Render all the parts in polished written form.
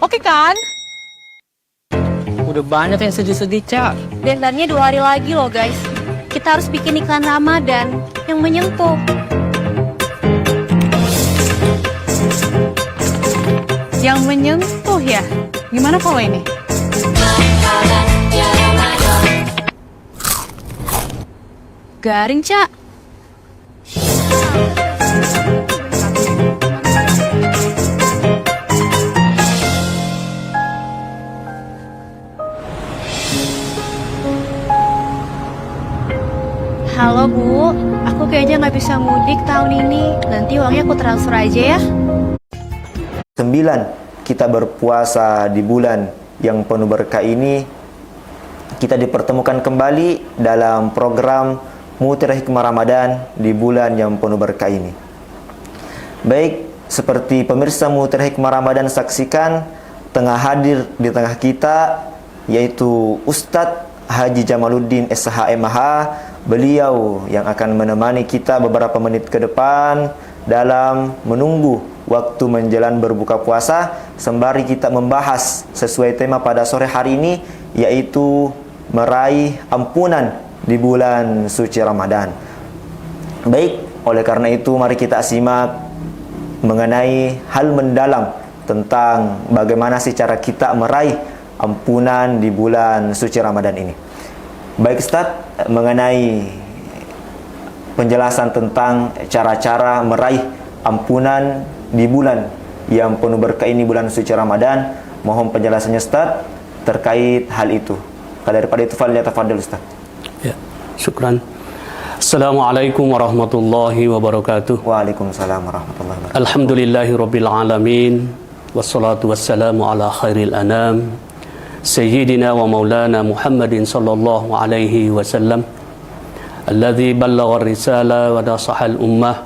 Oke kan? Udah banyak yang sedih-sedih, Cak. Deadline-nya 2 hari lagi loh guys. Kita harus bikin iklan Ramadan yang menyentuh. Yang menyentuh ya? Gimana kalau ini? Garing, Cak. Halo Bu, aku kayaknya nggak bisa mudik tahun ini. Nanti uangnya aku transfer aja ya. 9. Kita berpuasa di bulan yang penuh berkah ini. Kita dipertemukan kembali dalam program Mutiara Hikmah Ramadan di bulan yang penuh berkah ini. Baik, seperti pemirsa Mutiara Hikmah Ramadan saksikan, tengah hadir di tengah kita yaitu Ustadz Haji Jamaluddin SHMH. Beliau yang akan menemani kita beberapa menit ke depan dalam menunggu waktu menjelang berbuka puasa, sembari kita membahas sesuai tema pada sore hari ini, yaitu meraih ampunan di bulan suci Ramadan. Baik, oleh karena itu mari kita simak mengenai hal mendalam tentang bagaimana sih cara kita meraih ampunan di bulan suci Ramadan ini. Baik Ustaz, mengenai penjelasan tentang cara-cara meraih ampunan di bulan yang penuh berkah ini, bulan suci Ramadan, mohon penjelasannya Ustaz terkait hal itu. Daripada itu, falyatafadhal Ustaz. Ya, syukran. Assalamualaikum warahmatullahi wabarakatuh. Waalaikumsalam warahmatullahi wabarakatuh. Alhamdulillahirabbil alamin, wassalatu wassalamu ala khairil anam, Sayyidina wa maulana Muhammadin sallallahu alaihi wasallam, alladzi ballagha ar-risala wa nasaha al-ummah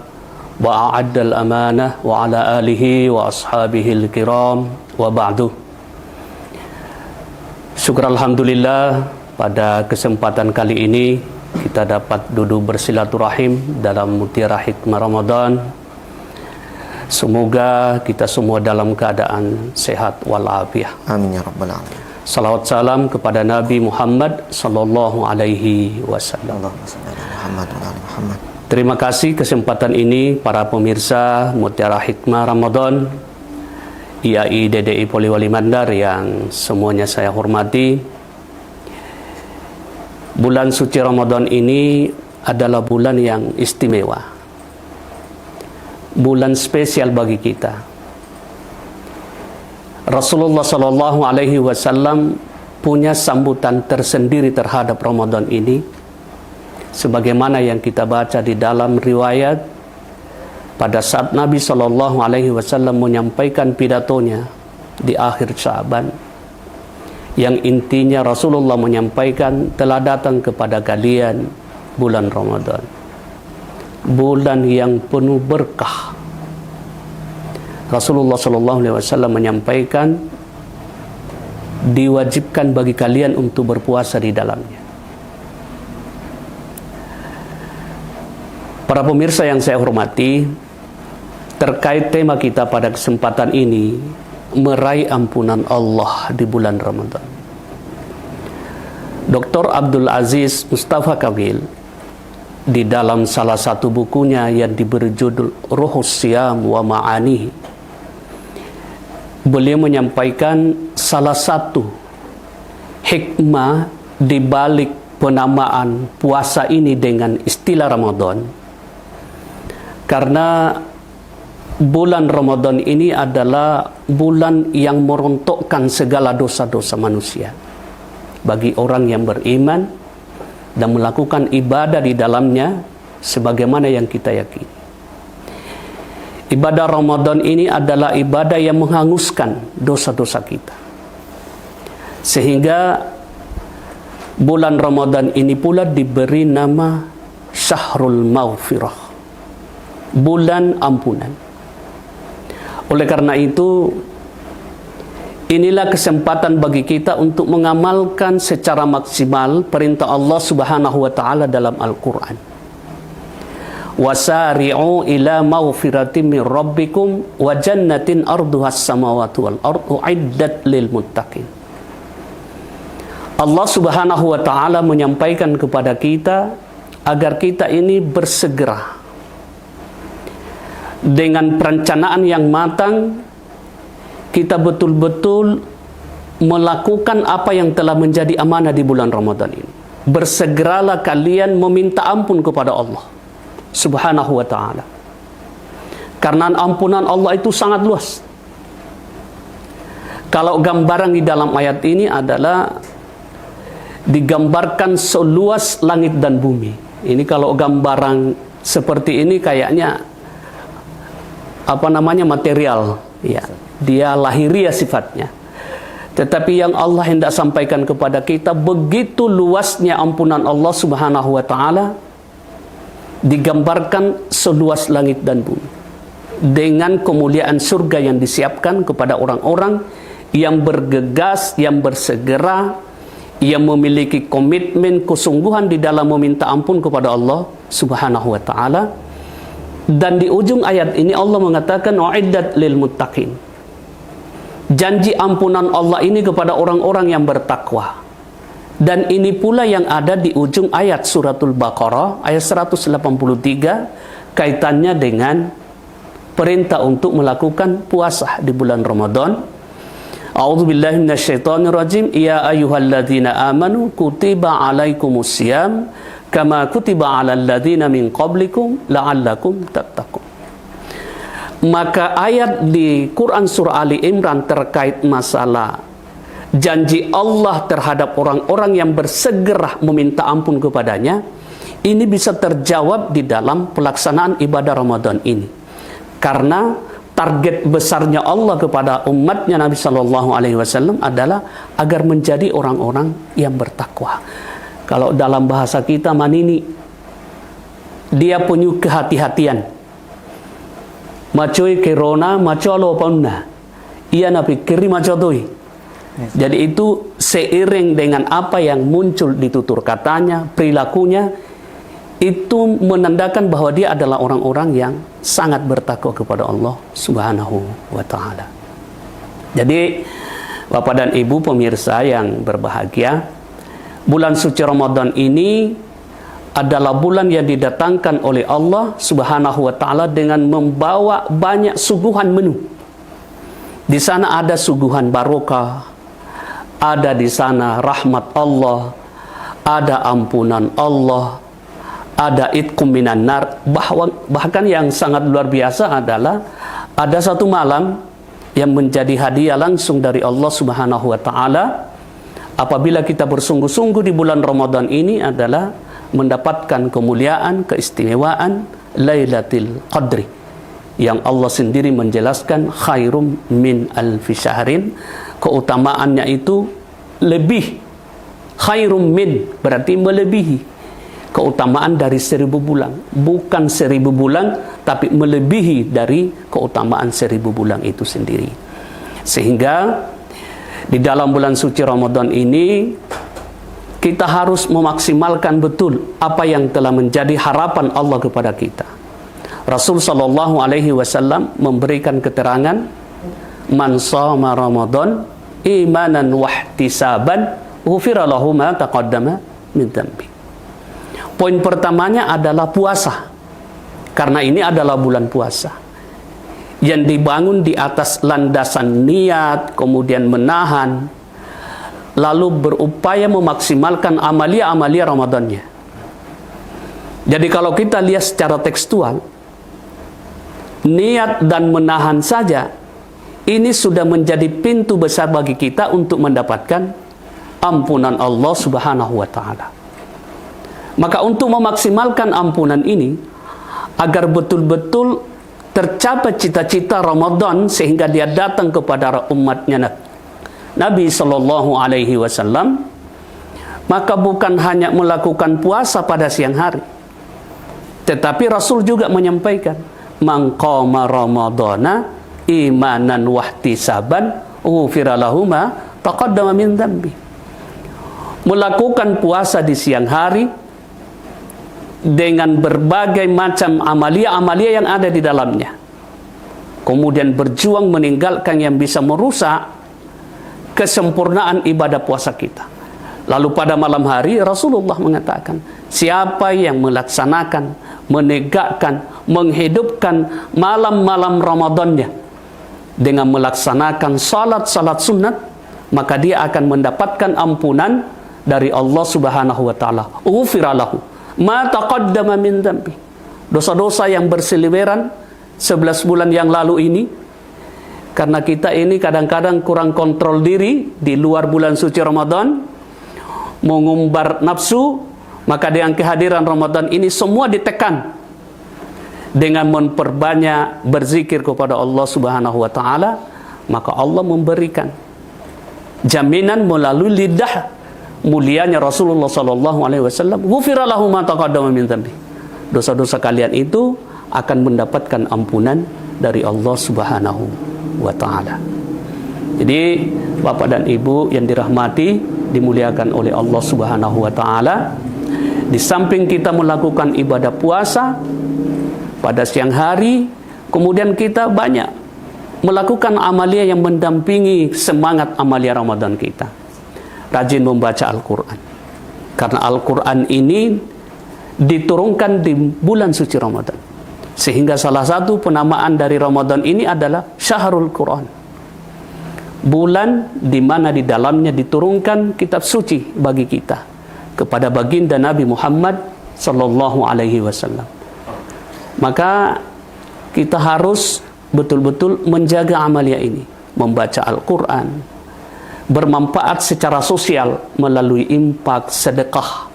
wa a'adda al-amanah, wa ala alihi wa ashabihi al-kiram, wa ba'du. Syukur alhamdulillah, pada kesempatan kali ini kita dapat duduk bersilaturahim dalam Mutiara Hikmah Ramadan. Semoga kita semua dalam keadaan sehat walafiat. Amin ya rabbal alamin. Salawat salam kepada Nabi Muhammad sallallahu alaihi wasallam. Allahumma shalli ala Muhammad wa ala Muhammad. Terima kasih kesempatan ini para pemirsa Mutiara Hikmah Ramadan, IAI DDI Poliwali Mandar yang semuanya saya hormati. Bulan suci Ramadan ini adalah bulan yang istimewa, bulan spesial bagi kita. Rasulullah Shallallahu Alaihi Wasallam punya sambutan tersendiri terhadap Ramadan ini, sebagaimana yang kita baca di dalam riwayat pada saat Nabi Shallallahu Alaihi Wasallam menyampaikan pidatonya di akhir Sya'ban, yang intinya Rasulullah menyampaikan, telah datang kepada kalian bulan Ramadan, bulan yang penuh berkah. Rasulullah SAW menyampaikan, diwajibkan bagi kalian untuk berpuasa di dalamnya. Para pemirsa yang saya hormati, terkait tema kita pada kesempatan ini, meraih ampunan Allah di bulan Ramadan. Dr. Abdul Aziz Mustafa Kamil di dalam salah satu bukunya yang diberi judul Ruhus Siyam wa Ma'anihi, beliau menyampaikan salah satu hikmah di balik penamaan puasa ini dengan istilah Ramadan, karena bulan Ramadan ini adalah bulan yang merontokkan segala dosa-dosa manusia bagi orang yang beriman dan melakukan ibadah di dalamnya sebagaimana yang kita yakini. Ibadah Ramadan ini adalah ibadah yang menghanguskan dosa-dosa kita, sehingga bulan Ramadan ini pula diberi nama Syahrul Maghfirah, bulan ampunan. Oleh karena itu, inilah kesempatan bagi kita untuk mengamalkan secara maksimal perintah Allah Subhanahu wa taala dalam Al-Qur'an. wasari'u ila maghfiratin min rabbikum wa jannatin arduhas samawati wal ardu uiddat lil muttaqin. Allah Subhanahu wa taala menyampaikan kepada kita agar kita ini bersegera dengan perencanaan yang matang, kita betul-betul melakukan apa yang telah menjadi amanah di bulan Ramadan ini. Bersegeralah kalian meminta ampun kepada Allah Subhanahu wa ta'ala, karena ampunan Allah itu sangat luas. Kalau gambaran di dalam ayat ini adalah digambarkan seluas langit dan bumi. Ini kalau gambaran seperti ini kayaknya material, ya, dia lahiriah sifatnya. Tetapi yang Allah hendak sampaikan kepada kita, begitu luasnya ampunan Allah Subhanahu wa ta'ala, digambarkan seluas langit dan bumi, dengan kemuliaan surga yang disiapkan kepada orang-orang yang bergegas, yang bersegera, yang memiliki komitmen, kesungguhan di dalam meminta ampun kepada Allah Subhanahu wa ta'ala. Dan di ujung ayat ini Allah mengatakan uiddat lil muttaqin. Janji ampunan Allah ini kepada orang-orang yang bertakwa. Dan ini pula yang ada di ujung ayat suratul Baqarah ayat 183, kaitannya dengan perintah untuk melakukan puasa di bulan Ramadan. A'udzubillahi minasyaitonirrajim. Ya ayyuhalladzina amanu kutiba alaikumusiyam kama kutiba alal ladzina min qablikum la'allakum tattaqun. Maka ayat di Quran surah Ali Imran terkait masalah janji Allah terhadap orang-orang yang bersegera meminta ampun kepadanya, ini bisa terjawab di dalam pelaksanaan ibadah Ramadan ini. Karena target besarnya Allah kepada umatnya Nabi Shallallahu Alaihi Wasallam adalah agar menjadi orang-orang yang bertakwa. Kalau dalam bahasa kita manini, dia punya kehati-hatian. Macoi kerona, macolo ponna. Ia nabi kiri macotoi. Jadi itu seiring dengan apa yang muncul di tutur katanya, perilakunya, itu menandakan bahwa dia adalah orang-orang yang sangat bertakwa kepada Allah Subhanahu wa ta'ala. Jadi Bapak dan Ibu pemirsa yang berbahagia, bulan suci Ramadan ini adalah bulan yang didatangkan oleh Allah Subhanahu wa ta'ala dengan membawa banyak suguhan menu. Di sana ada suguhan barokah, ada di sana rahmat Allah, ada ampunan Allah, ada itqum minan nar. Bahkan yang sangat luar biasa adalah ada satu malam yang menjadi hadiah langsung dari Allah Subhanahu wa ta'ala apabila kita bersungguh-sungguh di bulan Ramadan ini adalah mendapatkan kemuliaan, keistimewaan Lailatul Qadri, yang Allah sendiri menjelaskan khairum min alfi syahrin. Keutamaannya itu lebih, khairum min berarti melebihi keutamaan dari 1000 bulan. Bukan 1000 bulan, tapi melebihi dari keutamaan 1000 bulan itu sendiri. Sehingga di dalam bulan suci Ramadan ini kita harus memaksimalkan betul apa yang telah menjadi harapan Allah kepada kita. Rasul sallallahu alaihi wasallam memberikan keterangan, man shoma Ramadan imanan wahtisaban ghufira lahu ma taqaddama min dhanbi. Poin pertamanya adalah puasa. Karena ini adalah bulan puasa yang dibangun di atas landasan niat, kemudian menahan, lalu berupaya memaksimalkan amalia-amalia Ramadannya. Jadi kalau kita lihat secara tekstual, niat dan menahan saja ini sudah menjadi pintu besar bagi kita untuk mendapatkan ampunan Allah Subhanahu wa ta'ala. Maka untuk memaksimalkan ampunan ini, agar betul-betul tercapai cita-cita Ramadan sehingga dia datang kepada umatnya Nabi Sallallahu Alaihi Wasallam, maka bukan hanya melakukan puasa pada siang hari, tetapi Rasul juga menyampaikan, man qama ramadhana imanan wahtisaban ghufira lahu ma taqaddama min dhanbi. Melakukan puasa di siang hari dengan berbagai macam amalia-amalia yang ada di dalamnya. Kemudian berjuang meninggalkan yang bisa merusak kesempurnaan ibadah puasa kita. Lalu pada malam hari Rasulullah mengatakan, siapa yang melaksanakan, menegakkan, menghidupkan malam-malam Ramadannya dengan melaksanakan salat-salat sunat, maka dia akan mendapatkan ampunan dari Allah Subhanahu wa taala. Ghufira lahu ma taqaddama min dzambi. Dosa-dosa yang berseliweran 11 bulan yang lalu ini, karena kita ini kadang-kadang kurang kontrol diri di luar bulan suci Ramadan, mengumbar nafsu, maka dengan kehadiran Ramadan ini semua ditekan dengan memperbanyak berzikir kepada Allah Subhanahu wa taala, maka Allah memberikan jaminan melalui lidah mulianya Rasulullah sallallahu alaihi wasallam, ghufira lahu ma taqaddama min dzambi. Dosa-dosa kalian itu akan mendapatkan ampunan dari Allah Subhanahu wa taala. Jadi Bapak dan Ibu yang dirahmati, dimuliakan oleh Allah Subhanahu wa taala, di samping kita melakukan ibadah puasa pada siang hari, kemudian kita banyak melakukan amalia yang mendampingi semangat amalia Ramadan kita. Rajin membaca Al-Quran, karena Al-Quran ini diturunkan di bulan suci Ramadan, sehingga salah satu penamaan dari Ramadan ini adalah Syahrul Quran, bulan di mana di dalamnya diturunkan kitab suci bagi kita kepada baginda Nabi Muhammad sallallahu alaihi wasallam. Maka kita harus betul-betul menjaga amalia ini, membaca Al-Quran, bermanfaat secara sosial melalui infak, sedekah.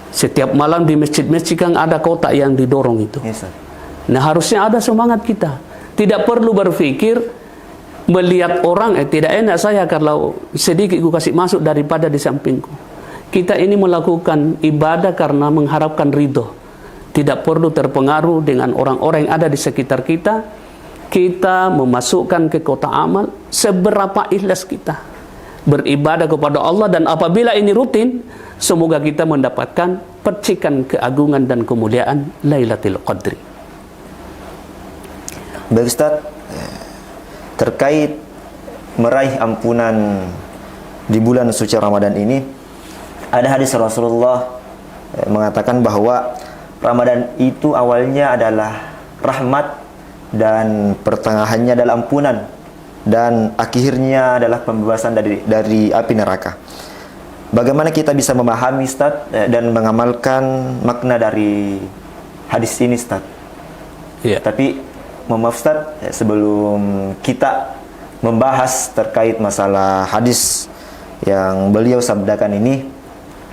Setiap malam di masjid-masjid kan ada kotak yang didorong itu. Yes, nah, harusnya ada semangat kita. Tidak perlu berpikir melihat orang, tidak enak saya kalau sedikit gue kasih masuk daripada di sampingku. Kita ini melakukan ibadah karena mengharapkan ridho. Tidak perlu terpengaruh dengan orang-orang yang ada di sekitar kita. Kita memasukkan ke kotak amal seberapa ikhlas kita beribadah kepada Allah, dan apabila ini rutin, semoga kita mendapatkan percikan keagungan dan kemuliaan Lailatul Qadri. Baik Ustaz, terkait meraih ampunan di bulan suci Ramadan ini, ada hadis Rasulullah mengatakan bahwa Ramadan itu awalnya adalah rahmat dan pertengahannya adalah ampunan, dan akhirnya adalah pembebasan dari api neraka. Bagaimana kita bisa memahami Ustaz dan mengamalkan makna dari hadis ini Ustaz? Ya. Tapi maaf Ustaz, sebelum kita membahas terkait masalah hadis yang beliau sabdakan ini,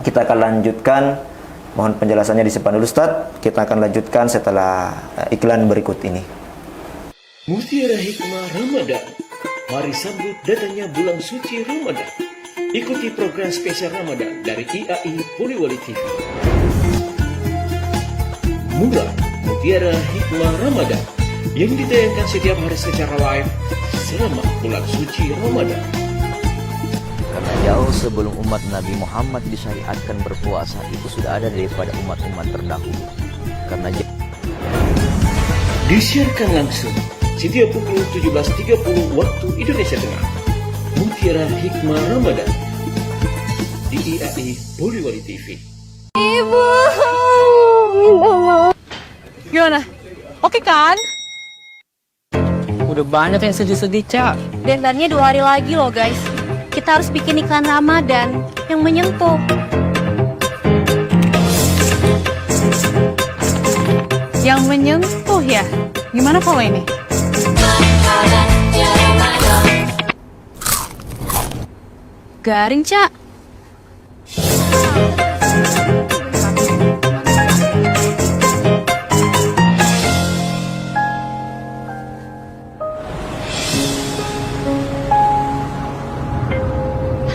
kita akan lanjutkan. Mohon penjelasannya disimpan dulu Ustaz. Kita akan lanjutkan setelah iklan berikut ini. Mutiara Hikmah Ramadan. Mari sambut datangnya bulan suci Ramadan. Ikuti program spesial Ramadan dari IAI Poliwali TV. Mula Mutiara Hikmah Ramadan yang ditayangkan setiap hari secara live selama bulan suci Ramadan. Karena jauh sebelum umat Nabi Muhammad disyariatkan berpuasa, itu sudah ada daripada umat-umat terdahulu. Karena disiarkan langsung setiap pukul 17.30 waktu Indonesia Tengah. Mutiara Hikmah Ramadan di IAI Poliwali TV. Ibu, gimana? Oke kan? Udah banyak yang sedih-sedih, Cak. Deadline-nya 2 hari lagi loh guys. Kita harus bikin iklan Ramadan yang menyentuh. Yang menyentuh ya? Gimana kalau ini? Garing, Cak.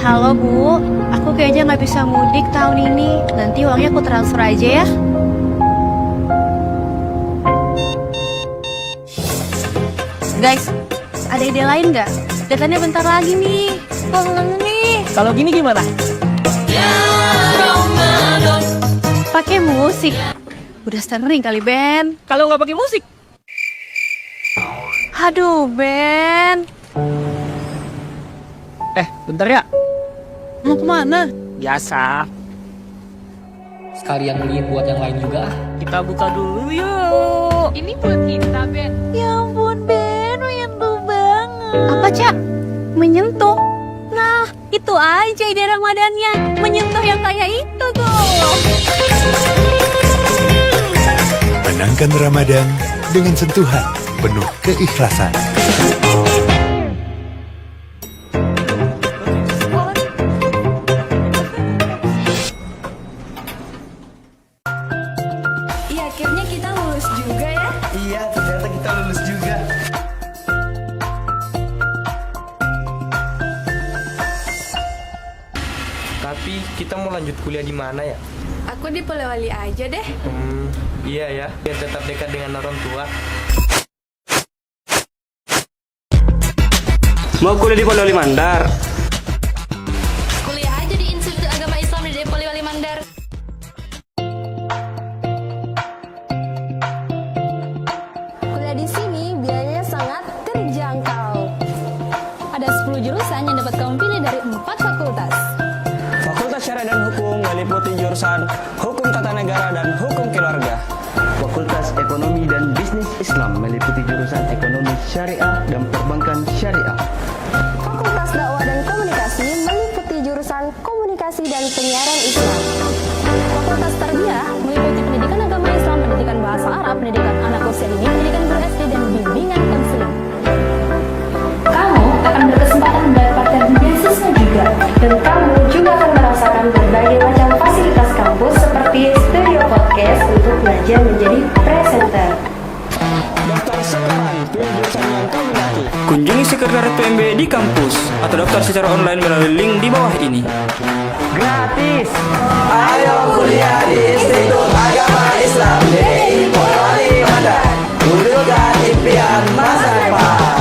Halo Bu, aku kayaknya nggak bisa mudik tahun ini. Nanti uangnya aku transfer aja ya. Guys, ada ide lain nggak? Datanya bentar lagi nih. Kangen nih. Kalau gini gimana? Pakai musik. Udah sering kali, Ben. Kalau nggak pakai musik. Aduh, Ben. Bentar ya. Mau kemana? Biasa. Sekalian beliin buat yang lain juga. Kita buka dulu yuk. Ini buat kita, Ben. Ya ampun, Ben. Menyentuh banget. Apa, Cak? Menyentuh? Nah, itu aja ide Ramadannya. Menyentuh yang kayak itu tuh. Menangkan Ramadan dengan sentuhan penuh keikhlasan. Iya, akhirnya kita lulus juga ya. Iya, ternyata kita lulus juga. Tapi kita mau lanjut kuliah di mana ya? Aku di Polewali aja deh. Iya ya, biar tetap dekat dengan orang tua. Mau kuliah di Polewali Mandar. Kuliah aja di Institut Agama Islam di Polewali Mandar. Kuliah di sini biayanya sangat terjangkau. Ada 10 jurusan yang dapat kamu pilih dari 4 fakultas. Fakultas Syariah dan Hukum meliputi jurusan Hukum Tata Negara dan Hukum Keluarga. Fakultas Ekonomi dan Bisnis Islam meliputi jurusan Ekonomi Syariah dan Perbankan Syariah. Fakultas Dakwah dan Komunikasi meliputi jurusan Komunikasi dan Penyiaran Islam. Fakultas Tarbiyah meliputi pendidikan agama Islam, pendidikan bahasa Arab, pendidikan anak usia dini, pendidikan guru SD, dan bimbingan konseling. Kamu akan berkesempatan mendapatkan beasiswa juga, dan kamu juga akan merasakan berbagai macam fasilitas kampus seperti studio podcast untuk belajar menjadi presenter. Daftar sekarang pilih jurusan yang kamu minati. Kunjungi sekretariat PMB di kampus atau daftar secara online melalui link di bawah ini. Gratis. Ayo kuliah di Institut Agama Islam DI Polewali Mandar. Wujudkan impian masa depan.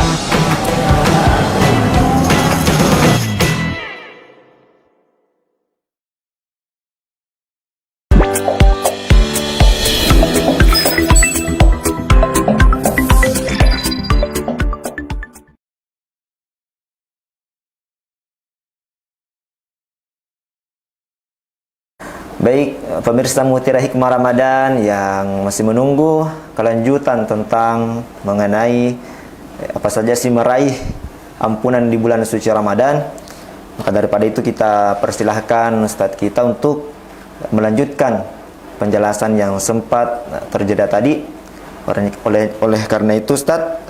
Baik, pemirsa Mutiara Hikmah Ramadan yang masih menunggu kelanjutan tentang mengenai apa saja sih meraih ampunan di bulan suci Ramadan. Maka daripada itu kita persilahkan Ustadz kita untuk melanjutkan penjelasan yang sempat terjeda tadi. Oleh karena itu Ustadz,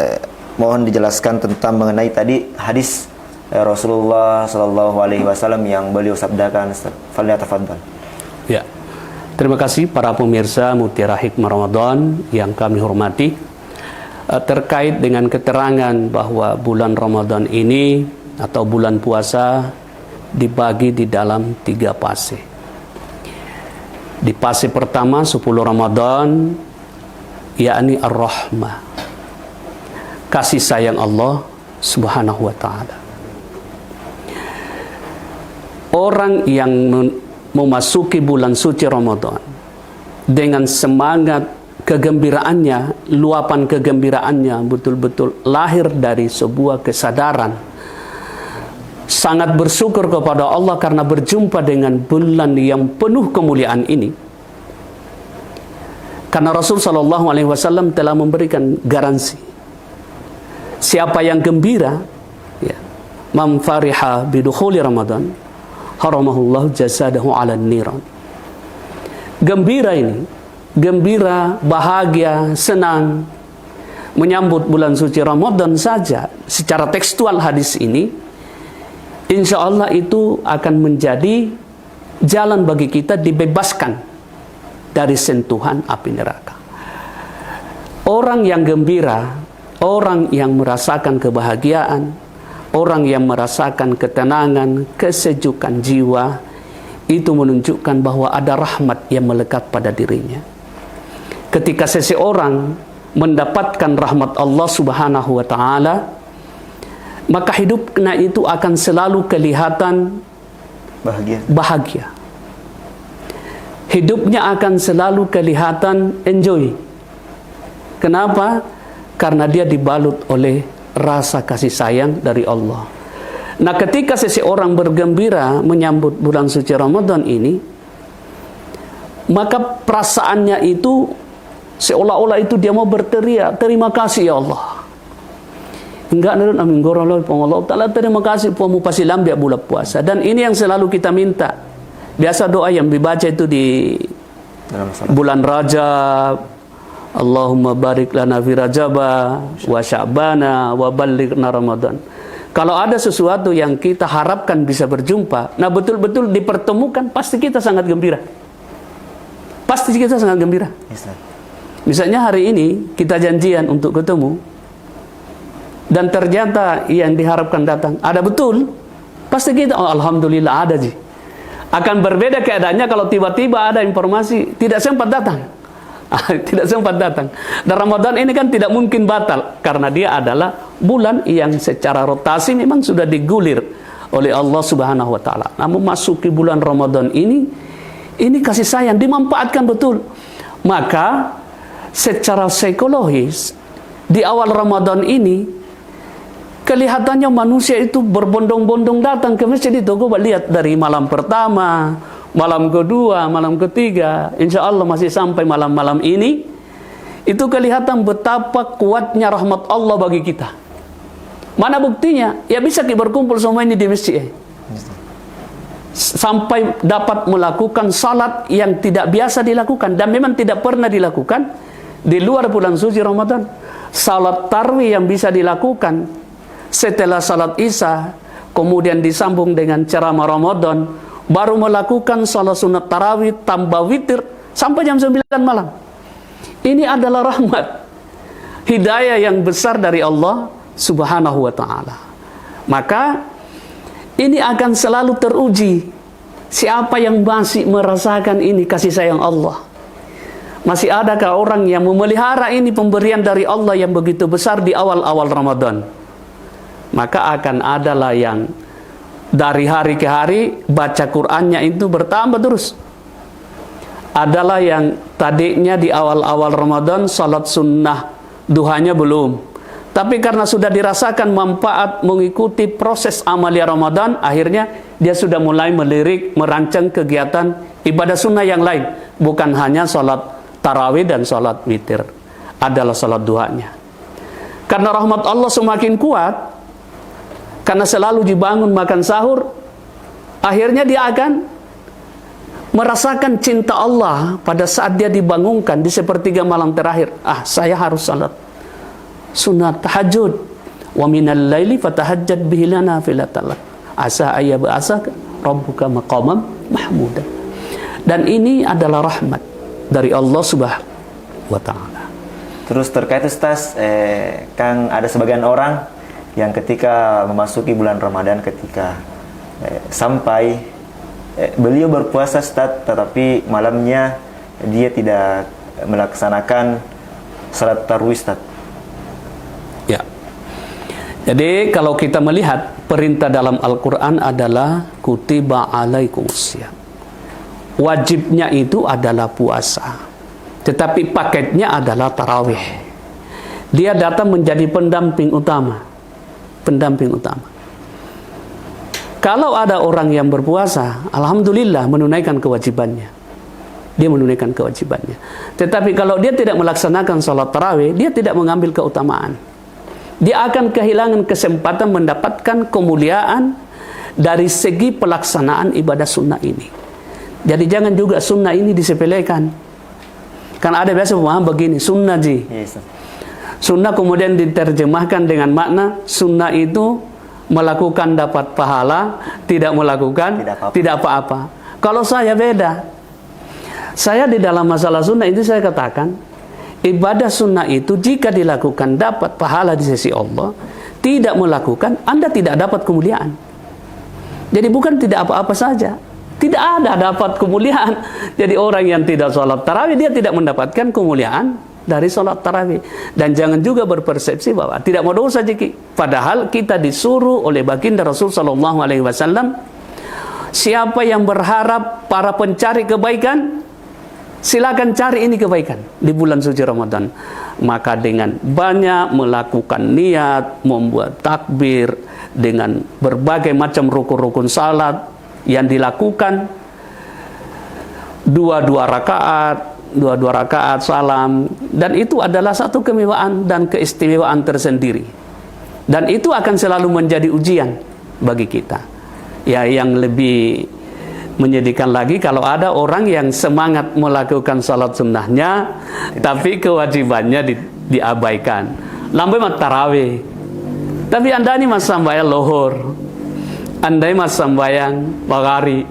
mohon dijelaskan tentang mengenai tadi hadis Rasulullah SAW yang beliau sabdakan. Falyatafadhal. Ya, terima kasih para pemirsa Mutiara Hikmah Ramadan yang kami hormati. Terkait dengan keterangan bahwa bulan Ramadan ini atau bulan puasa dibagi di dalam 3 fase. Di fase pertama 10 Ramadan, yakni Ar-Rahmah, kasih sayang Allah Subhanahu wa Ta'ala. Orang yang memasuki bulan suci Ramadan dengan semangat kegembiraannya, luapan kegembiraannya betul-betul lahir dari sebuah kesadaran sangat bersyukur kepada Allah karena berjumpa dengan bulan yang penuh kemuliaan ini. Karena Rasul SAW telah memberikan garansi, siapa yang gembira, ya, man fariha bidukhuli Ramadan haramahullah jasadahu ala niran. Gembira ini, gembira, bahagia, senang menyambut bulan suci Ramadan saja secara tekstual hadis ini, insya Allah itu akan menjadi jalan bagi kita dibebaskan dari sentuhan api neraka. Orang yang gembira, orang yang merasakan kebahagiaan, orang yang merasakan ketenangan, kesejukan jiwa, itu menunjukkan bahwa ada rahmat yang melekat pada dirinya. Ketika seseorang mendapatkan rahmat Allah Subhanahu wa Ta'ala, maka hidupnya itu akan selalu kelihatan bahagia. hidupnya akan selalu kelihatan enjoy. Kenapa? Karena dia dibalut oleh rasa kasih sayang dari Allah. Nah, ketika seseorang bergembira menyambut bulan suci Ramadan ini, maka perasaannya itu seolah-olah itu dia mau berteriak, terima kasih ya Allah. Enggak, amin gorolol Allah Ta'ala, terima kasih puamu pasti lambiak bulan puasa. Dan ini yang selalu kita minta. Biasa doa yang dibaca itu di bulan Rajab, Allahumma barik lana fi Rajaba wa Sya'bana wa ballighna Ramadan. Kalau ada sesuatu yang kita harapkan bisa berjumpa, nah betul-betul dipertemukan, pasti kita sangat gembira. Pasti kita sangat gembira. Misalnya hari ini kita janjian untuk ketemu, dan ternyata yang diharapkan datang, ada betul, pasti kita, oh alhamdulillah ada sih. Akan berbeda keadaannya kalau tiba-tiba ada informasi tidak sempat datang. Tidak sempat datang. Dan Ramadan ini kan tidak mungkin batal, karena dia adalah bulan yang secara rotasi memang sudah digulir oleh Allah Subhanahu wa Ta'ala. Namun masuki bulan Ramadan ini kasih sayang dimanfaatkan betul. Maka secara psikologis di awal Ramadan ini kelihatannya manusia itu berbondong-bondong datang ke masjid itu. Coba lihat dari malam pertama, malam kedua, malam ketiga, insya Allah masih sampai malam-malam ini, itu kelihatan betapa kuatnya rahmat Allah bagi kita. Mana buktinya? Ya bisa kita berkumpul semua ini di masjid. Sampai dapat melakukan salat yang tidak biasa dilakukan, dan memang tidak pernah dilakukan di luar bulan suci Ramadan. Salat tarawih yang bisa dilakukan setelah salat Isya, kemudian disambung dengan ceramah Ramadan, baru melakukan salat sunat tarawih tambah witir sampai jam 9 malam. Ini adalah rahmat, hidayah yang besar dari Allah Subhanahu wa Ta'ala. Maka ini akan selalu teruji. Siapa yang masih merasakan ini kasih sayang Allah? Masih adakah orang yang memelihara ini pemberian dari Allah yang begitu besar di awal-awal Ramadan? Maka akan adalah yang dari hari ke hari baca Qur'annya itu bertambah terus. Adalah yang tadinya di awal-awal Ramadan salat sunnah duhanya belum, tapi karena sudah dirasakan manfaat mengikuti proses amalia Ramadan, akhirnya dia sudah mulai melirik, merancang kegiatan ibadah sunnah yang lain, bukan hanya salat tarawih dan salat witir, adalah salat duhanya. Karena rahmat Allah semakin kuat, karena selalu dibangun makan sahur, akhirnya dia akan merasakan cinta Allah pada saat dia dibangunkan di sepertiga malam terakhir. Saya harus salat sunat tahajud, wa minal laili fatahajjad bihi lana filatalak asa ayyab'asaka rabbuka maqaman mahmuda. Dan ini adalah rahmat dari Allah Subhanahu wa Ta'ala. Terus terkait Ustaz, Kang, ada sebagian orang yang ketika memasuki bulan Ramadan, ketika sampai beliau berpuasa Ustaz, tetapi malamnya dia tidak melaksanakan salat tarawih Ustaz. Ya. Jadi kalau kita melihat perintah dalam Al-Quran adalah kutiba alaikumusiyam. Wajibnya itu adalah puasa, tetapi paketnya adalah tarawih. Dia datang menjadi pendamping utama. Pendamping utama. Kalau ada orang yang berpuasa, alhamdulillah menunaikan kewajibannya. Dia menunaikan kewajibannya. Tetapi kalau dia tidak melaksanakan salat tarawih, dia tidak mengambil keutamaan. Dia akan kehilangan kesempatan mendapatkan kemuliaan dari segi pelaksanaan ibadah sunnah ini. Jadi jangan juga sunnah ini disepelekan. Kan ada biasa pemahaman begini, sunnah ji. Sunnah kemudian diterjemahkan dengan makna sunnah itu melakukan dapat pahala, tidak melakukan tidak apa-apa. Kalau saya beda. Saya di dalam masalah sunnah itu saya katakan, ibadah sunnah itu jika dilakukan dapat pahala di sisi Allah, tidak melakukan Anda tidak dapat kemuliaan. Jadi bukan tidak apa-apa saja, tidak ada dapat kemuliaan. Jadi orang yang tidak sholat tarawih, dia tidak mendapatkan kemuliaan dari sholat tarawih. Dan jangan juga berpersepsi bahwa tidak mau dosa jiki. Padahal kita disuruh oleh baginda Rasul SAW, siapa yang berharap para pencari kebaikan, Silakan cari ini kebaikan di bulan suci Ramadan. Maka dengan banyak melakukan niat, membuat takbir, dengan berbagai macam rukun-rukun salat yang dilakukan, dua rakaat salam, dan itu adalah satu kemewahan dan keistimewaan tersendiri. Dan itu akan selalu menjadi ujian bagi kita. Ya, yang lebih menyedihkan lagi kalau ada orang yang semangat melakukan salat sunnahnya tapi kewajibannya diabaikan. Lambai mat tarawih, tapi anda ini mas sambayang lohor, anda ini mas sambayang bagari.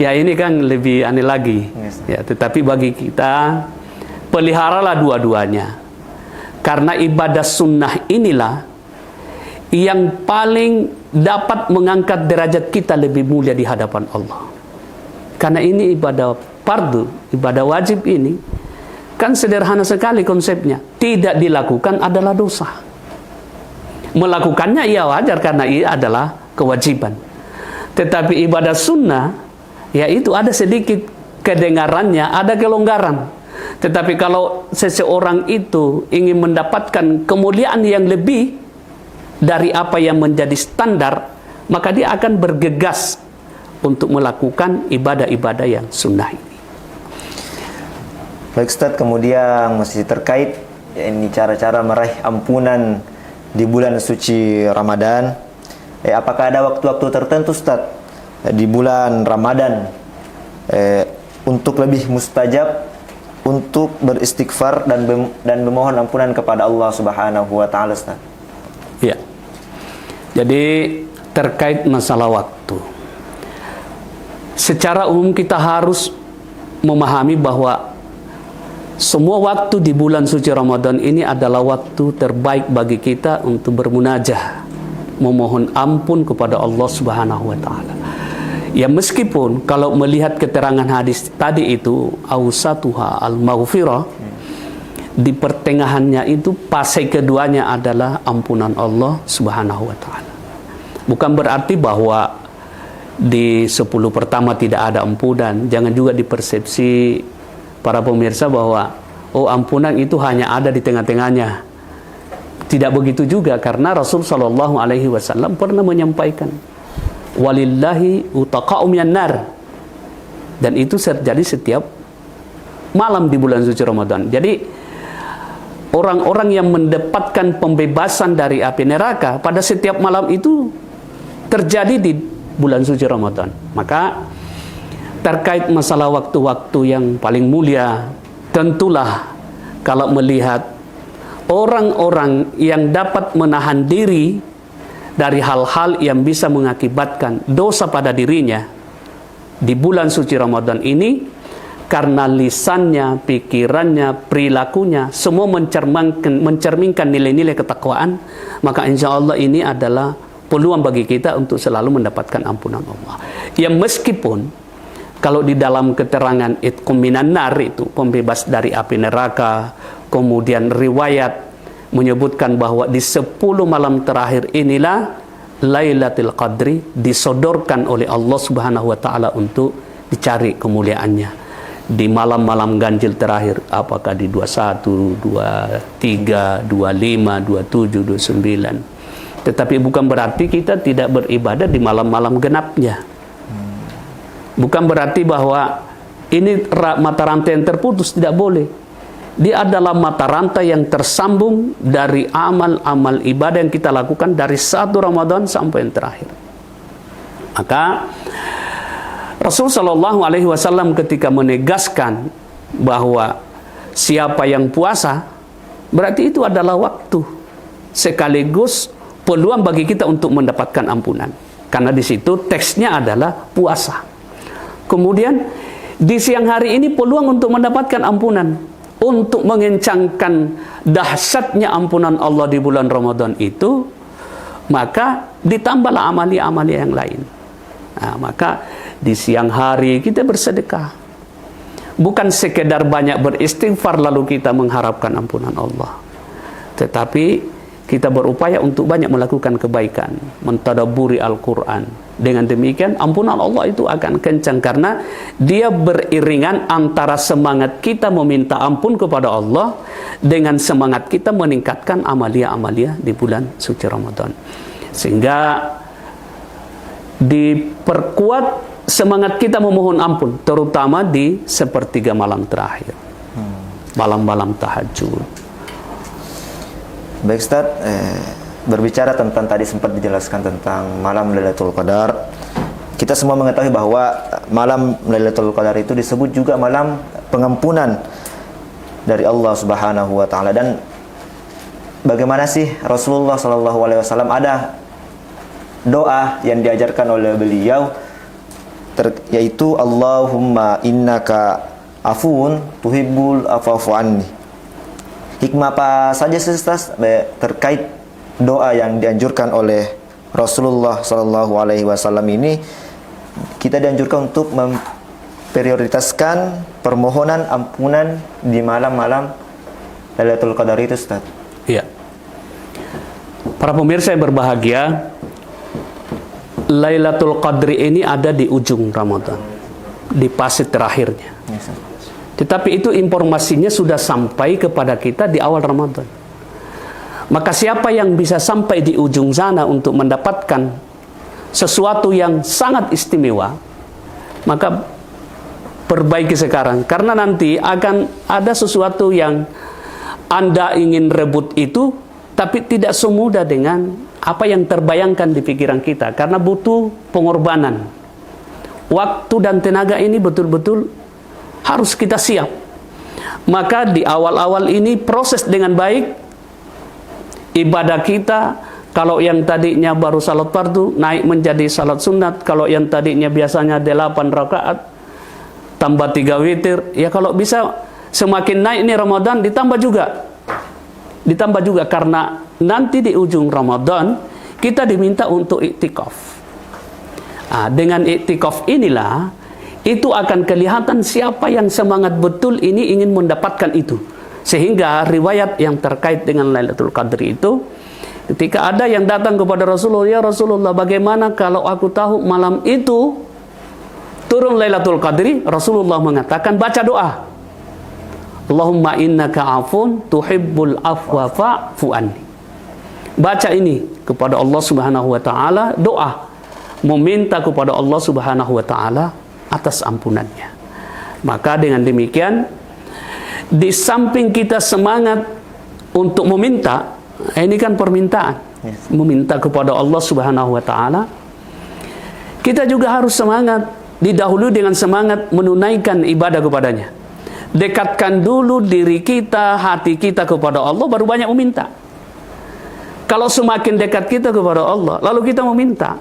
Ya, ini kan lebih aneh lagi. Ya, tetapi bagi kita peliharalah dua-duanya, karena ibadah sunnah inilah yang paling dapat mengangkat derajat kita lebih mulia di hadapan Allah. Karena ini ibadah fardu, ibadah wajib ini kan sederhana sekali konsepnya. Tidak dilakukan adalah dosa. Melakukannya ia wajar karena ia adalah kewajiban. Tetapi ibadah sunnah, yaitu ada sedikit kedengarannya, ada kelonggaran. Tetapi kalau seseorang itu ingin mendapatkan kemuliaan yang lebih dari apa yang menjadi standar, maka dia akan bergegas untuk melakukan ibadah-ibadah yang sunnah ini. Baik Ustaz, kemudian masih terkait ya, ini cara-cara meraih ampunan di bulan suci Ramadan. Apakah ada waktu-waktu tertentu Ustaz di bulan Ramadan untuk lebih mustajab untuk beristighfar dan memohon ampunan kepada Allah Subhanahu wa taala Ustaz? Ya. Jadi terkait masalah waktu, secara umum kita harus memahami bahwa semua waktu di bulan suci Ramadan ini adalah waktu terbaik bagi kita untuk bermunajah, memohon ampun kepada Allah Subhanahu wa taala. Ya, meskipun kalau melihat keterangan hadis tadi itu awsatuha al-maghfirah, di pertengahannya itu fase keduanya adalah ampunan Allah Subhanahu wa taala. Bukan berarti bahwa di 10 pertama tidak ada ampunan. Jangan juga dipersepsi para pemirsa bahwa ampunan itu hanya ada di tengah-tengahnya. Tidak begitu juga, karena Rasul sallallahu alaihi wasallam pernah menyampaikan, walillahi utaqa'u minan nar. Dan itu terjadi setiap malam di bulan suci Ramadan. Jadi orang-orang yang mendapatkan pembebasan dari api neraka pada setiap malam itu terjadi di bulan suci Ramadan. Maka terkait masalah waktu-waktu yang paling mulia, tentulah kalau melihat orang-orang yang dapat menahan diri dari hal-hal yang bisa mengakibatkan dosa pada dirinya di bulan suci Ramadan ini, karena lisannya, pikirannya, perilakunya semua mencerminkan nilai-nilai ketakwaan, maka insya Allah ini adalah peluang bagi kita untuk selalu mendapatkan ampunan Allah. Yang meskipun kalau di dalam keterangan itqum minan nar itu pembebas dari api neraka, kemudian riwayat menyebutkan bahwa di 10 malam terakhir inilah Lailatul Qadri disodorkan oleh Allah Subhanahu wa taala untuk dicari kemuliaannya. Di malam-malam ganjil terakhir, apakah di 21, 23, 25, 27, 29. Tetapi bukan berarti kita tidak beribadah di malam-malam genapnya. Bukan berarti bahwa ini mata rantai yang terputus, tidak boleh. Dia adalah mata rantai yang tersambung dari amal-amal ibadah yang kita lakukan dari 1 Ramadan sampai yang terakhir. Maka Rasul sallallahu alaihi wasallam ketika menegaskan bahwa siapa yang puasa, berarti itu adalah waktu sekaligus peluang bagi kita untuk mendapatkan ampunan. Karena di situ teksnya adalah puasa. Kemudian di siang hari ini peluang untuk mendapatkan ampunan, untuk mengencangkan dahsyatnya ampunan Allah di bulan Ramadan itu, maka ditambahlah amalia-amalia yang lain. Nah, maka di siang hari kita bersedekah, bukan sekedar banyak beristighfar lalu kita mengharapkan ampunan Allah, tetapi kita berupaya untuk banyak melakukan kebaikan, mentadabburi Al-Quran. Dengan demikian ampunan Allah itu akan kencang, karena dia beriringan antara semangat kita meminta ampun kepada Allah dengan semangat kita meningkatkan amalia-amalia di bulan suci Ramadan. Sehingga diperkuat semangat kita memohon ampun, terutama di sepertiga malam terakhir, malam-malam tahajud. Baik Ustaz, berbicara tentang tadi sempat dijelaskan tentang malam Lailatul Qadar. Kita semua mengetahui bahwa malam Lailatul Qadar itu disebut juga malam pengampunan dari Allah Subhanahu wa taala. Dan bagaimana sih Rasulullah sallallahu alaihi wasallam, ada doa yang diajarkan oleh beliau yaitu Allahumma innaka afuun tuhibbul afafu anni. Hikmah apa saja sih Ustaz terkait doa yang dianjurkan oleh Rasulullah sallallahu alaihi wasallam ini? Kita dianjurkan untuk memprioritaskan permohonan ampunan di malam-malam Lailatul Qadar itu Ustaz. Iya. Para pemirsa yang berbahagia, Lailatul Qadri ini ada di ujung Ramadan, di fase terakhirnya. Tetapi itu informasinya sudah sampai kepada kita di awal Ramadan. Maka siapa yang bisa sampai di ujung sana untuk mendapatkan sesuatu yang sangat istimewa, maka perbaiki sekarang. Karena nanti akan ada sesuatu yang Anda ingin rebut itu, tapi tidak semudah dengan apa yang terbayangkan di pikiran kita. Karena butuh pengorbanan. Waktu dan tenaga ini betul-betul harus kita siap. Maka di awal-awal ini proses dengan baik. Ibadah kita, kalau yang tadinya baru salat fardu naik menjadi salat sunat. Kalau yang tadinya biasanya 8 rakaat tambah 3 witir, ya kalau bisa semakin naik ini Ramadan ditambah juga, karena nanti di ujung Ramadan kita diminta untuk iktikaf. Dengan iktikaf inilah itu akan kelihatan siapa yang semangat betul ini ingin mendapatkan itu. Sehingga riwayat yang terkait dengan Lailatul Qadri itu, ketika ada yang datang kepada Rasulullah, ya Rasulullah, bagaimana kalau aku tahu malam itu turun Lailatul Qadri? Rasulullah mengatakan, baca doa, Allahumma innaka afun tuhibbul afwa fa'fu anni. Baca ini kepada Allah Subhanahu wa taala, doa meminta kepada Allah Subhanahu wa taala atas ampunannya. Maka dengan demikian, di samping kita semangat untuk meminta, ini kan permintaan, meminta kepada Allah Subhanahu wa taala, kita juga harus semangat, didahului dengan semangat menunaikan ibadah kepadanya. Dekatkan dulu diri kita, hati kita kepada Allah, baru banyak meminta. Kalau semakin dekat kita kepada Allah, lalu kita meminta,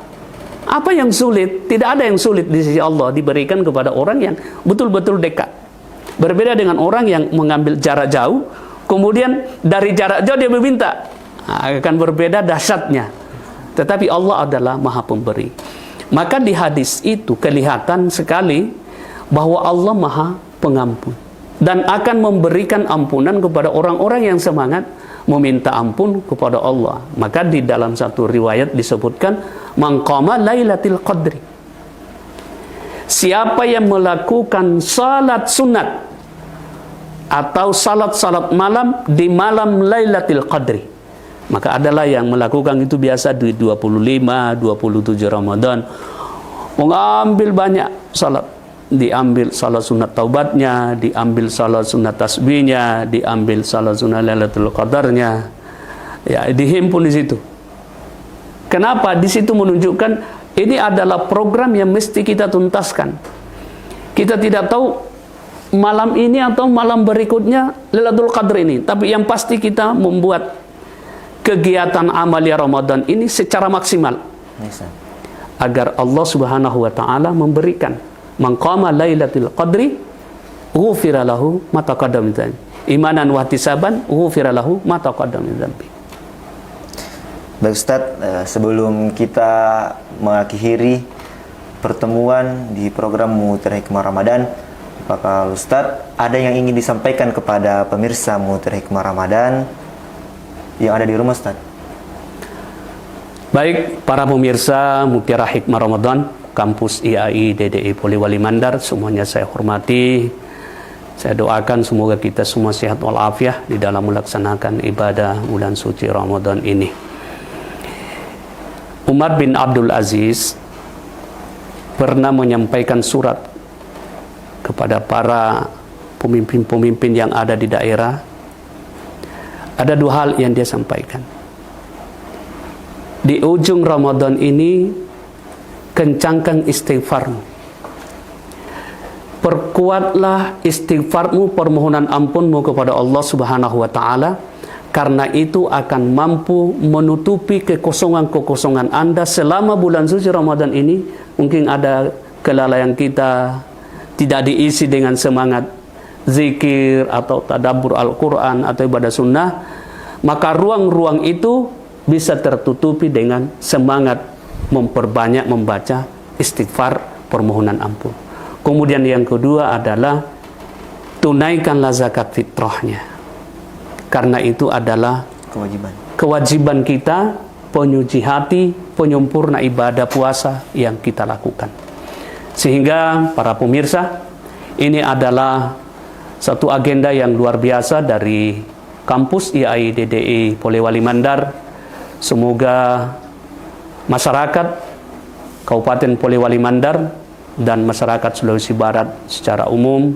apa yang sulit? Tidak ada yang sulit di sisi Allah diberikan kepada orang yang betul-betul dekat. Berbeda dengan orang yang mengambil jarak jauh, kemudian dari jarak jauh dia meminta, akan berbeda dahsyatnya. Tetapi Allah adalah Maha Pemberi. Maka di hadis itu kelihatan sekali bahwa Allah Maha Pengampun dan akan memberikan ampunan kepada orang-orang yang semangat meminta ampun kepada Allah. Maka di dalam satu riwayat disebutkan, man qama lailatul qadri, siapa yang melakukan salat sunat atau salat-salat malam di malam Lailatul Qadri, maka adalah yang melakukan itu biasa di 25, 27 Ramadan, mengambil banyak salat, diambil salat sunat taubatnya, diambil salat sunat tasbihnya, diambil salat sunat Lailatul Qadarnya, ya dihimpun di situ. Kenapa? Di situ menunjukkan ini adalah program yang mesti kita tuntaskan. Kita tidak tahu malam ini atau malam berikutnya Lailatul Qadar ini, tapi yang pasti kita membuat kegiatan amalia Ramadan ini secara maksimal agar Allah Subhanahu wa taala memberikan, man qama Lailatul Qadri ghufira lahu ma taqaddama min dhanbi, imanan wa ihtisaban ghufira lahu ma taqaddama min dhanbi. Baik Ustaz, sebelum kita mengakhiri pertemuan di program Mutir Hikmah Ramadan, apakah Ustaz ada yang ingin disampaikan kepada pemirsa Mutir Hikmah Ramadan yang ada di rumah Ustaz? Baik, para pemirsa Mutiara Hikmah Ramadan, kampus IAI DDI Polewali Mandar, semuanya saya hormati. Saya doakan semoga kita semua sehat walafiat di dalam melaksanakan ibadah bulan suci Ramadan ini. Umar bin Abdul Aziz pernah menyampaikan surat kepada para pemimpin-pemimpin yang ada di daerah. Ada dua hal yang dia sampaikan. Di ujung Ramadan ini, kencangkan istighfarmu. Perkuatlah istighfarmu, permohonan ampunmu kepada Allah Subhanahu wa Ta'ala, karena itu akan mampu menutupi kekosongan-kekosongan Anda selama bulan suci Ramadan ini. Mungkin ada kelalaian kita, tidak diisi dengan semangat zikir atau tadabbur Al-Quran atau ibadah sunnah, maka ruang-ruang itu bisa tertutupi dengan semangat memperbanyak membaca istighfar, permohonan ampun. Kemudian yang kedua adalah tunaikanlah zakat fitrahnya, karena itu adalah kewajiban kita, penyuci hati, penyempurna ibadah puasa yang kita lakukan. Sehingga para pemirsa, ini adalah satu agenda yang luar biasa dari kampus IAI DDI Polewali Mandar. Semoga masyarakat Kabupaten Polewali Mandar dan masyarakat Sulawesi Barat secara umum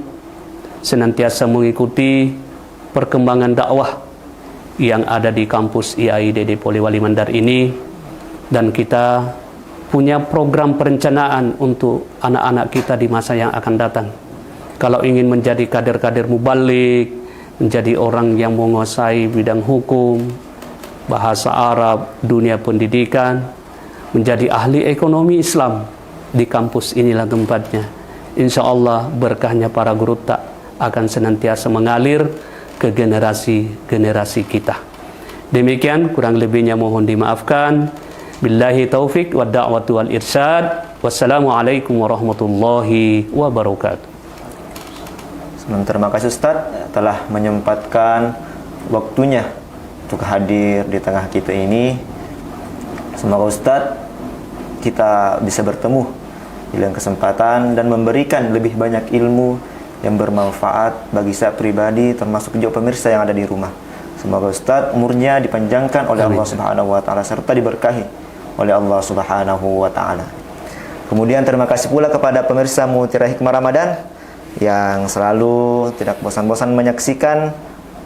senantiasa mengikuti perkembangan dakwah yang ada di kampus IAI DDI Polewali Mandar ini, dan kita punya program perencanaan untuk anak-anak kita di masa yang akan datang. Kalau ingin menjadi kader-kader mubalik, menjadi orang yang menguasai bidang hukum, bahasa Arab, dunia pendidikan, menjadi ahli ekonomi Islam, di kampus inilah tempatnya. Insya Allah berkahnya para guru tak akan senantiasa mengalir ke generasi-generasi kita. Demikian, kurang lebihnya mohon dimaafkan. Billahi taufik wa da'watu wal irsyad. Wassalamualaikum warahmatullahi wabarakatuh. Terima kasih Ustaz telah menyempatkan waktunya untuk hadir di tengah kita ini. Semoga Ustaz kita bisa bertemu di lain kesempatan dan memberikan lebih banyak ilmu yang bermanfaat bagi saya pribadi, termasuk juga pemirsa yang ada di rumah. Semoga Ustaz umurnya dipanjangkan oleh Allah Subhanahu wa Ta'ala serta diberkahi oleh Allah Subhanahu wa Ta'ala. Kemudian terima kasih pula kepada pemirsa Mutiara Hikmah Ramadan yang selalu tidak bosan-bosan menyaksikan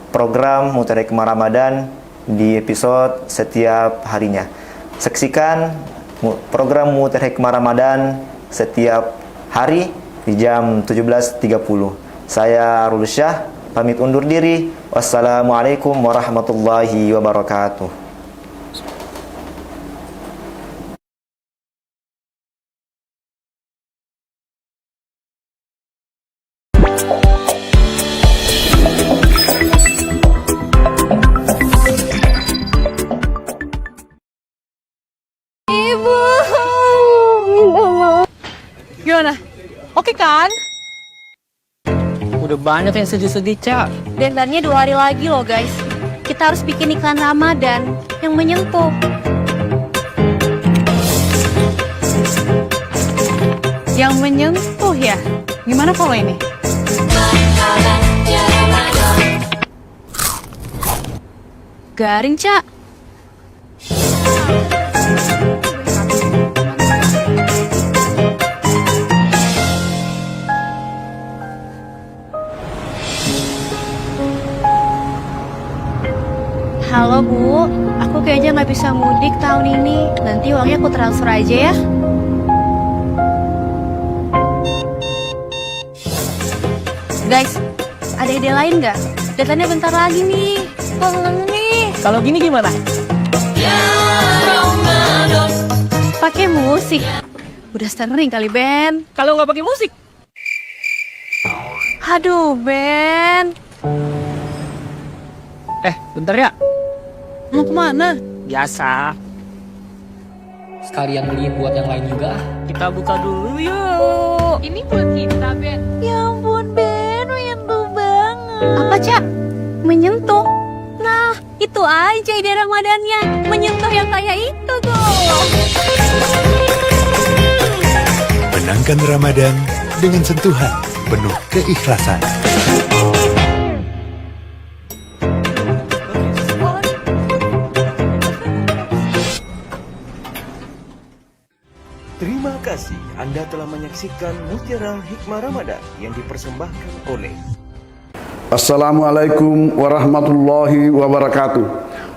program Mutiara Hikmah Ramadan di episode setiap harinya. Saksikan program Mutiara Hikmah Ramadan setiap hari di jam 17.30. Saya Rul Syah pamit undur diri. Wassalamualaikum warahmatullahi wabarakatuh. Gimana? Oke kan? Udah banyak yang sedih-sedih, Cak. Deadline-nya 2 hari lagi loh guys. Kita harus bikin iklan Ramadan yang menyentuh. Yang menyentuh ya? Gimana kalau ini? Garing, Cak. Halo Bu, aku kayaknya nggak bisa mudik tahun ini. Nanti uangnya aku transfer aja ya. Guys, ada ide lain nggak? Datanya bentar lagi nih. Kangen nih. Kalau gini gimana? Pakai musik. Udah sering kali Ben. Kalau nggak pakai musik? Aduh Ben. Bentar ya. Mau kemana? Biasa. Sekalian beliin buat yang lain juga. Kita buka dulu yuk. Ini buat kita, Ben. Ya ampun Ben, menyentuh banget. Apa Cak? Menyentuh? Nah, itu aja ide Ramadannya. Menyentuh yang kayak itu Menangkan Ramadan dengan sentuhan penuh keikhlasan. Terima kasih Anda telah menyaksikan Mutiara Hikmah Ramadan yang dipersembahkan oleh Assalamualaikum warahmatullahi wabarakatuh.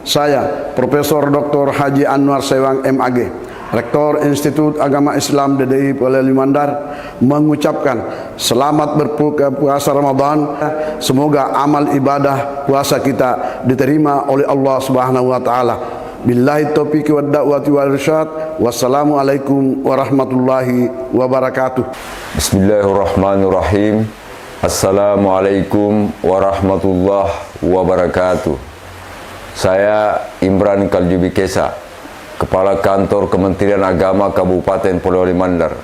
Saya Profesor Dr. Haji Anwar Sewang MAG, Rektor Institut Agama Islam DDI Polewali Mandar, mengucapkan selamat berbuka puasa Ramadan. Semoga amal ibadah puasa kita diterima oleh Allah Subhanahu wa taala. Billahi taufiq wad da'wati wal irsyad. Wassalamualaikum warahmatullahi wabarakatuh. Bismillahirrahmanirrahim. Assalamualaikum warahmatullahi wabarakatuh. Saya Imran Kaljubi Kesa, Kepala Kantor Kementerian Agama Kabupaten Polewali Mandar,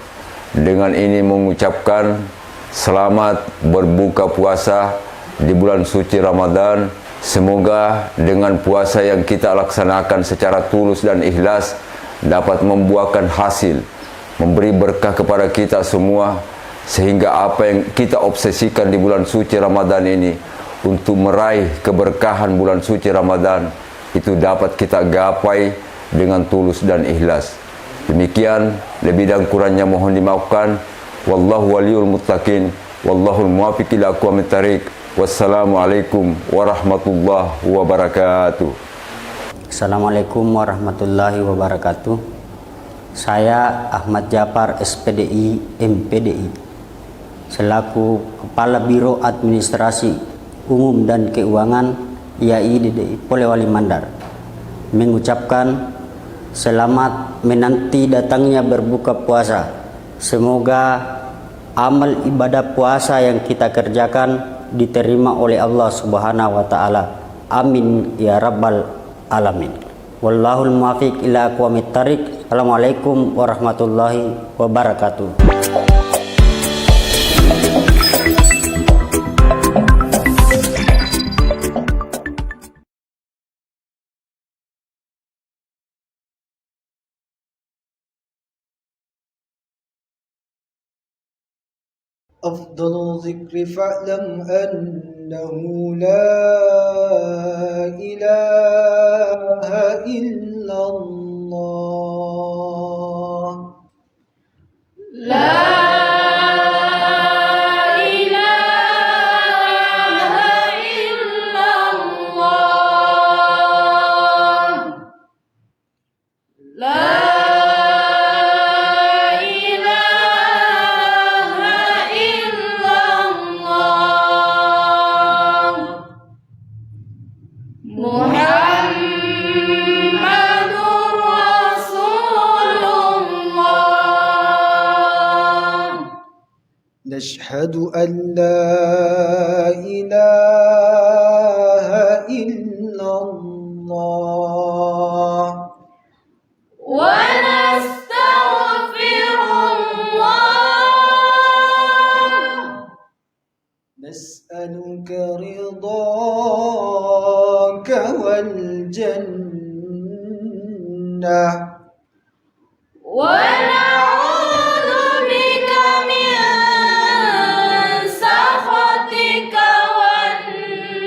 dengan ini mengucapkan selamat berbuka puasa di bulan suci Ramadan. Semoga dengan puasa yang kita laksanakan secara tulus dan ikhlas dapat membuahkan hasil, memberi berkah kepada kita semua, sehingga apa yang kita obsesikan di bulan suci Ramadan ini untuk meraih keberkahan bulan suci Ramadan itu dapat kita gapai dengan tulus dan ikhlas. Demikian, lebih dan kurangnya mohon dimaafkan. Wallahu waliyul muttaqin, wallahul muwaffiq ila aqwamit thariq. Wassalamualaikum warahmatullahi wabarakatuh. Assalamualaikum warahmatullahi wabarakatuh. Saya Ahmad Jafar SPDI MPDI, selaku Kepala Biro Administrasi Umum dan Keuangan IAI DDI Polewali Mandar, mengucapkan selamat menanti datangnya berbuka puasa. Semoga amal ibadah puasa yang kita kerjakan diterima oleh Allah Subhanahu wa taala. Amin ya rabbal alamin. Wallahul muwaffiq ila aqwamit thariq. Assalamualaikum warahmatullahi wabarakatuh. أفضل الذكر فاعلم أنه لا إله إلا الله. لا نشهد أن لا إله إلا الله ونستغفر الله نسألك رضاك والجنة ونعوذ بك من سخطك والنار.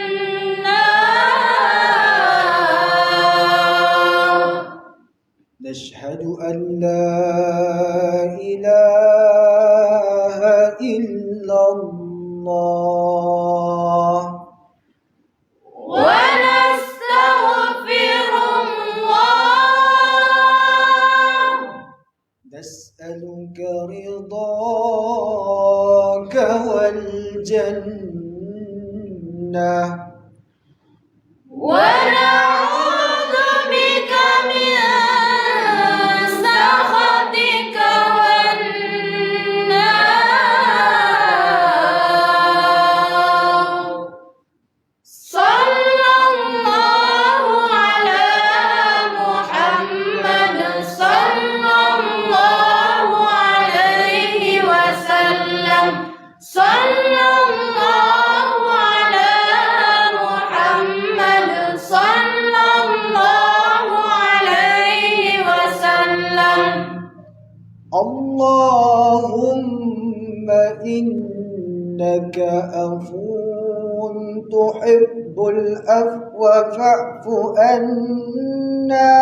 نشهد أن لا إله إلا الله ونستغفر الله نسألك رضاك والجنة ونعوذ بك من سخطك والنار. صلى الله على محمد صلى الله عليه وسلم. صلى الله على محمد اللهم إنك عفو تحب العفو فاعف عنا.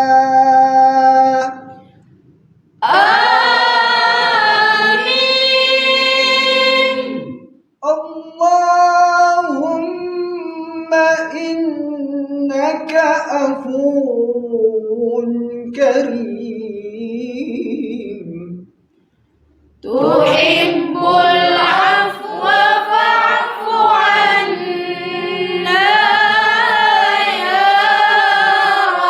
آمين. اللهم إنك عفو كريم تحب العفو فاعف عنا يا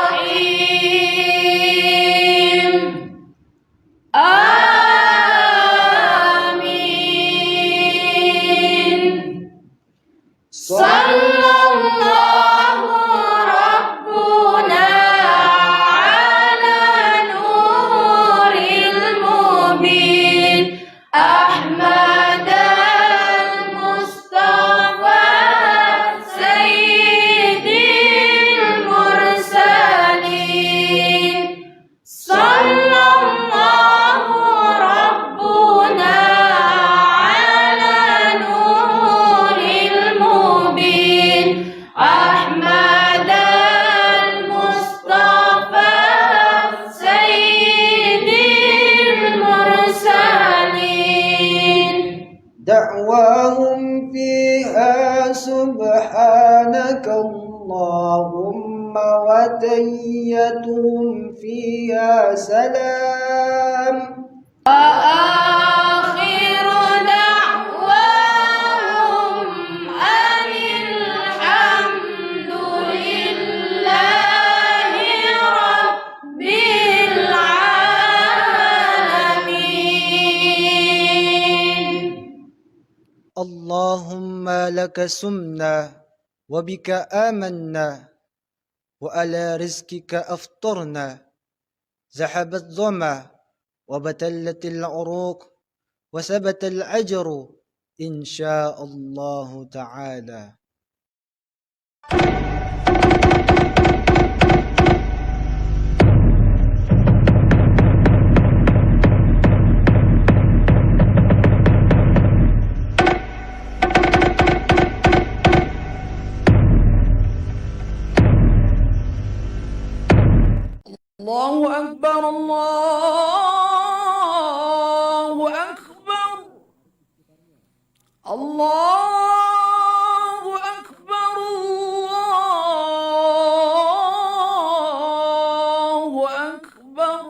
رحيم. آمين. صلى الله ربنا على نور المبين أحمد المصطفى سيد المرسلين. صلى الله ربنا على نور المبين أحمد المصطفى سيد المرسلين. دعواهم فيها سبحانك اللهم وتيتهم فيها سلام. وآخر دعواهم أن الحمد لله رب العالمين. اللهم لك سمنا وبك آمنا وعلى رزقك أفطرنا. ذهب الظما وبتلت العروق وثبت الأجر إن شاء الله تعالى. الله أكبر الله أكبر الله أكبر الله أكبر.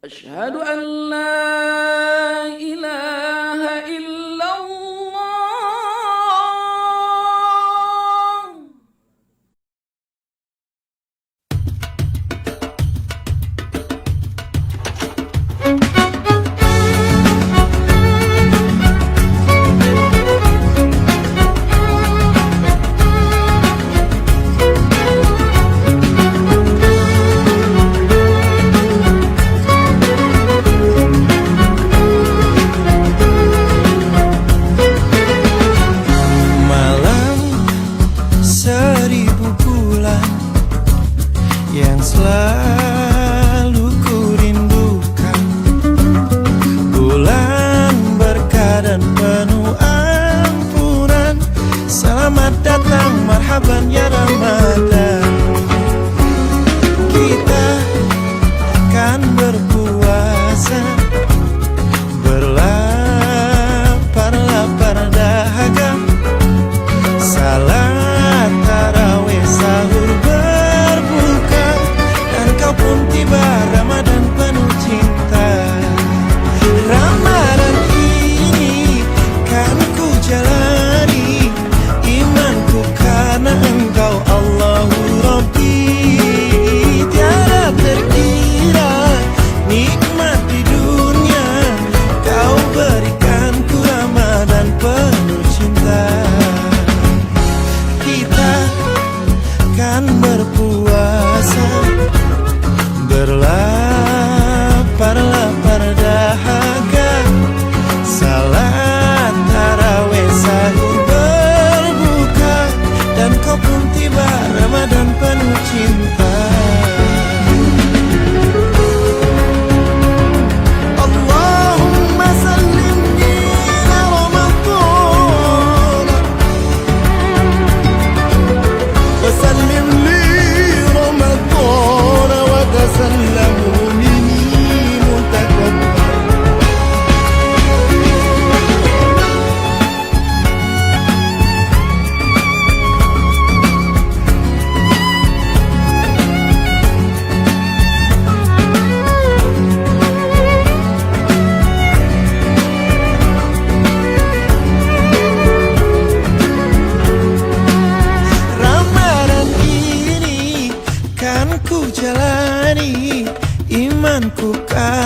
أشهد أن لا إله إلا الله.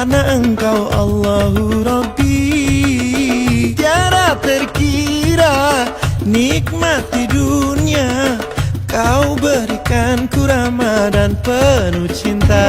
karena Engkau Allahu Rabbi. Tiada terkira nikmat di dunia Kau berikanku Ramadan penuh cinta.